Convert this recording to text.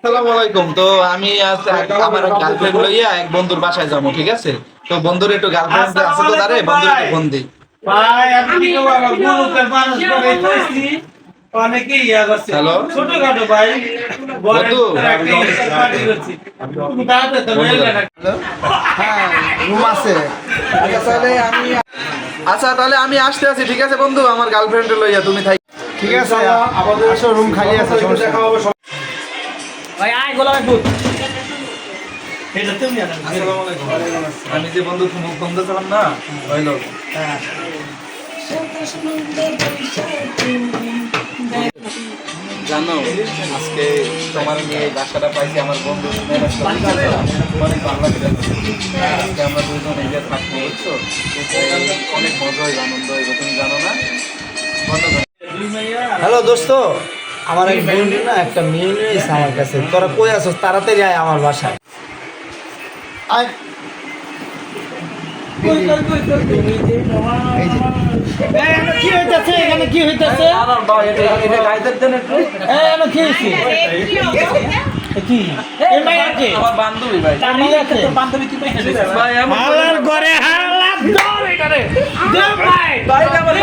আসসালামু আলাইকুম। তো আমি আজ আমার গার্লফ্রেন্ড লইয়া এক বন্ধুর বাসায় যাবো, ঠিক আছে? তো বন্ধুর একটু গার্লফ্রেন্ড আছে তো, তারে বন্ধুর একটু ফোন দিই। ভাই আমি কি করব গ্রুপের মানুষ করে কইছি অনেকে ইয়া করছে হ্যালো ছোটখাটো ভাই বন্ধু, পার্টি করছি দাঁড়াতে তো মেল না হ্যাঁ রুম আছে। আচ্ছা তাহলে আমি আসতে আছি, ঠিক আছে বন্ধু? আমার গার্লফ্রেন্ড লইয়া তুমি থাই। ঠিক আছে আমাদের আসলে রুম খালি আছে, সমস্যা নেই। ভাই আয় গোলামে ফুট এটা তুমি আনো আসসালামু আলাইকুম। আমি যে বন্ধু ফোন দিয়েছিলাম না, ওই লোক। জানো আজকে তোমার নিয়ে এই বাসাটা পাইছি, আমার বন্ধু অনেক ভালো লাগছে। আজকে আমরা দুজন এই যে থাকবো, বুঝছো? অনেক মজা হইব, আনন্দ হইব, তুমি জানো না? হ্যালো দোস্ত, আমার এক বন্ধু না একটা মেয়ে নিয়ে এসে আমার কাছে। তোরা কই আছো? তাড়াতাড়ি আয় আমার বাসায়। আয়। কি হইতাছে এখানে? কি হইতাছে? কি হইছে? কি এই মাইয়া কে? আমার বান্ধবী ভাই। তার মাইয়া কে? ভাই আমার হালার ঘরে হালা দর এটারে দে ভাই ভাই না বলে